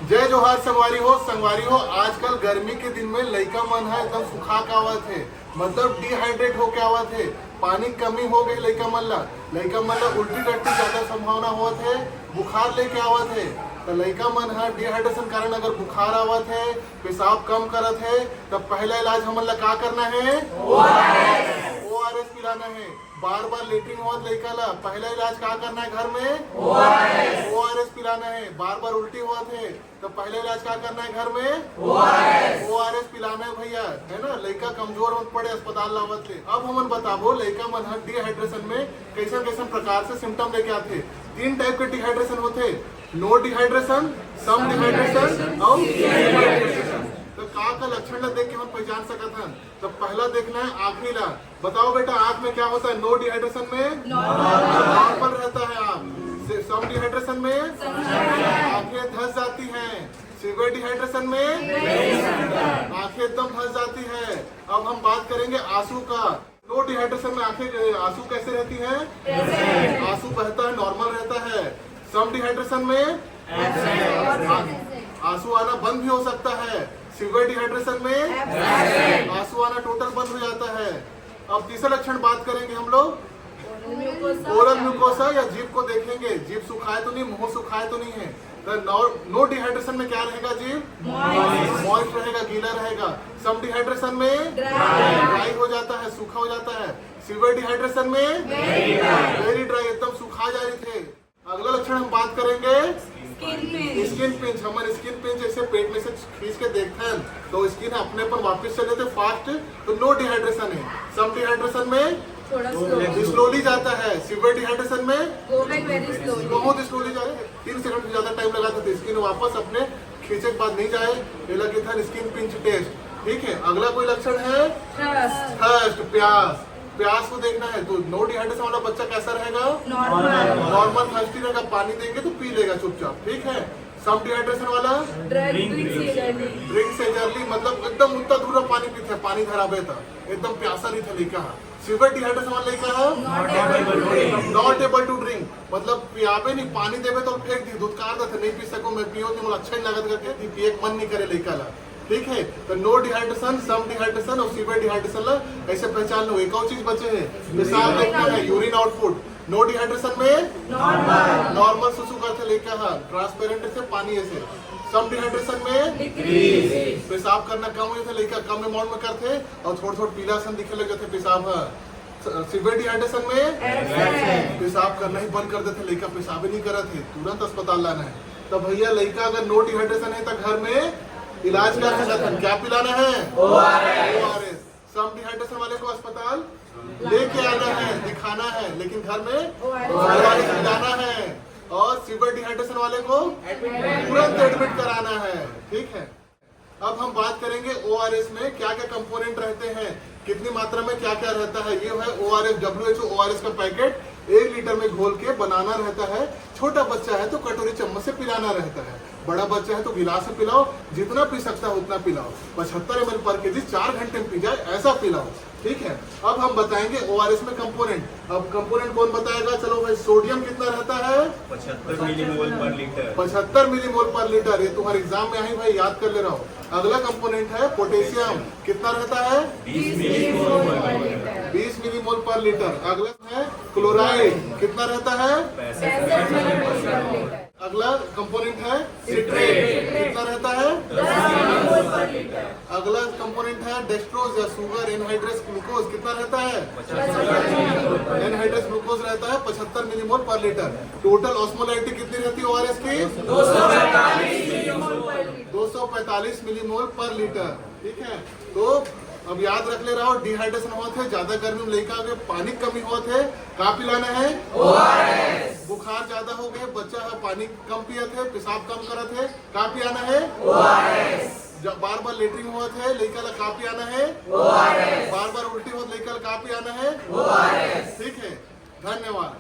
जय जोहार संगवारी हो। आजकल गर्मी के दिन में लइका मन है एकदम सुखा के आवत है, मतलब डिहाइड्रेट होके आवत है। पानी कमी हो गई लइका मन ला उल्टी टट्टी ज्यादा संभावना होत है, बुखार लेके आवत है। तो लइका मन है डिहाइड्रेशन कारण अगर बुखार आवत है, पेशाब कम करत है, तब पहला इलाज हमन ला का करना है? ORS पिलाना है। बार बार लेटरिन होत लइका ला, पहला इलाज का करना है घर में? ORS पिलाना है। बार बार उल्टी होत है तो पहला इलाज का करना है घर में? ORS पिलाना है भैया, है ना। लइका कमजोर मत पड़े अस्पताल लावत से। अब हमन बताबो लइका मन हर डिहाइड्रेशन में कैसन कैसन प्रकार से सिम्टम लेके आते। 3 टाइप के डिहाइड्रेशन होते, नो डिहाइड्रेशन, सम डिहाइड्रेशन और डिहाइड्रेशन। तो का लक्षण ला देख के हम पहचान सकत हन। तो पहला देखना है आँखी ला। बताओ बेटा आँख में क्या होता है? नो डिहाइड्रेशन में नॉर्मल रहता है आँख। सम डिहाइड्रेशन में आँखें धंस जाती हैं। सीवियर डिहाइड्रेशन में आँखें एकदम धंस जाती है। अब हम बात करेंगे आंसू का। नो डिहाइड्रेशन में आंखें आंसू कैसे रहती हैं? आंसू बहता है, नॉर्मल रहता है। सम डिहाइड्रेशन में आंसू आना बंद भी हो सकता है। सीवियर डिहाइड्रेशन में आंसू आना टोटल बंद हो जाता है। अब तीसरा लक्षण बात करेंगे हम लोग ओरल म्यूकोसा या जीभ को देखेंगे। जीभ सुखाए तो नहीं, मुंह सुखाए तो नहीं है। तो नो डिहाइड्रेशन में क्या रहेगा? जीभ मॉइस्ट रहेगा, गीला रहेगा। सम डिहाइड्रेशन में ड्राई हो जाता है, सूखा हो जाता है। सीवियर डिहाइड्रेशन में वेरी ड्राई, एकदम सुखा जा रही थे। अगला लक्षण हम बात करेंगे स्किन पिंच। हमारे स्किन पिंच ऐसे पेट में से खींच के देखते हैं तो स्किन अपने पर वापस चले थे फास्ट, तो नो डिहाइड्रेशन है। सम डिहाइड्रेशन में स्लोली जाता है। सीवियर डिहाइड्रेशन में बहुत स्लोली जाए, 3 सेकंड से ज्यादा टाइम लगाता था। स्किन वापस अपने खींचे के बाद नहीं जाए, ये लगे था स्किन पिंच टेस्ट। ठीक है। अगला कोई लक्षण है थर्स्ट, प्यास। प्यास को देखना है तो नो डिहाइड्रेशन वाला बच्चा कैसा रहेगा? नॉर्मल थर्स्टी रहेगा, पानी देंगे तो पी लेगा चुपचाप। ठीक है। सम डिहाइड्रेशन वाला ड्रिंक से जर्ली, मतलब एकदम उतना दूर पानी पीते हैं, पानी धराबे था, एकदम प्यासा नहीं था लइका। सीवियर डिहाइड्रेशन वाला लइका नॉट एबल टू ड्रिंक, मतलब पियाबे नहीं, पानी देवे तो फेंक दी, दूध कार देते नहीं पी सको, मैं पियो नहीं, मुझे अच्छा नहीं लगत करके पिए मन नहीं करे लइका ला। ठीक है। तो नो डिहाइड्रेशन, सम डिहाइड्रेशन और सीवियर डिहाइड्रेशन ला ऐसे पहचान लो। एक और चीज बचे है, मिसाल देखना है यूरिन आउटपुट। नो डिहाइड्रेशन में नॉर्मल सुसु करते लेके ट्रांसपेरेंट से पानी ऐसे। सम डिहाइड्रेशन में पेशाब करना कम हो जाता, लेकर कम अमाउंट में करते और थोड़ा थोड़ा पीला सन दिखने लग जाते पेशाब। सीवियर डिहाइड्रेशन में पेशाब करना ही बंद कर देते, लड़का पेशाब ही नहीं करते, तुरंत अस्पताल लाना है। तो भैया लड़का अगर नो डिहाइड्रेशन है तो घर में इलाज कर सकते हैं। क्या पिलाना है? ORS। सम डिहाइड्रेशन वाले को अस्पताल लेके आना है, दिखाना है, लेकिन घर में ORS पिलाना है। और सीवियर डिहाइड्रेशन वाले को तुरंत एडमिट कराना है। ठीक है। अब हम बात करेंगे ORS में क्या क्या कंपोनेंट रहते हैं, कितनी मात्रा में क्या क्या रहता है। ये है ORS, WHO ORS का पैकेट 1 लीटर में घोल के बनाना रहता है। छोटा बच्चा है तो कटोरी चम्मच से पिलाना रहता है, बड़ा बच्चा है तो गिलास से पिलाओ, जितना पी सकता है उतना पिलाओ। 75 ml पर केजी 4 घंटे में पी जाए ऐसा पिलाओ। ठीक है। अब हम बताएंगे ORS में कंपोनेंट। अब कंपोनेंट कौन बताएगा? चलो भाई, सोडियम कितना रहता है? 75 मिलीमोल पर लीटर। 75 मिलीमोल पर लीटर, ये तुम्हारे एग्जाम में आई भाई, याद कर ले रहा हूँ। अगला कंपोनेंट है पोटेशियम, कितना रहता है? 20 मिलीमोल पर लीटर। अगला है क्लोराइड, कितना रहता है? 65 मिलीमोल पर लीटर। अगला कंपोनेंट है सिट्रेट, कितना रहता है? 10 मिलीमोल पर लीटर। अगला कंपोनेंट है डेक्सट्रोज या शुगर एनहाइड्रस ग्लूकोज, कितना रहता है? 75 एनहाइड्रस ग्लूकोज रहता है 75 मिलीमोल पर लीटर। टोटल ऑस्मोलारिटी कितनी रहती है ORS की? 245 मिलीमोल पर लीटर। ठीक है। तो अब याद रख ले रहा हो, डिहाइड्रेशन हुआ थे, ज्यादा गर्मी में लड़का के पानी कमी हुआ थे, का पिलाना है? ORS। बुखार ज्यादा हो गए, बच्चा है पानी कम पिया थे, पेशाब कम करा थे, का पिलाना है? ORS। जब बार बार लेटरिन हुआ थे लड़का ला का पिलाना है? ORS। बार बार उल्टी हो लड़का ला का पिलाना है? ORS। ठीक है। धन्यवाद।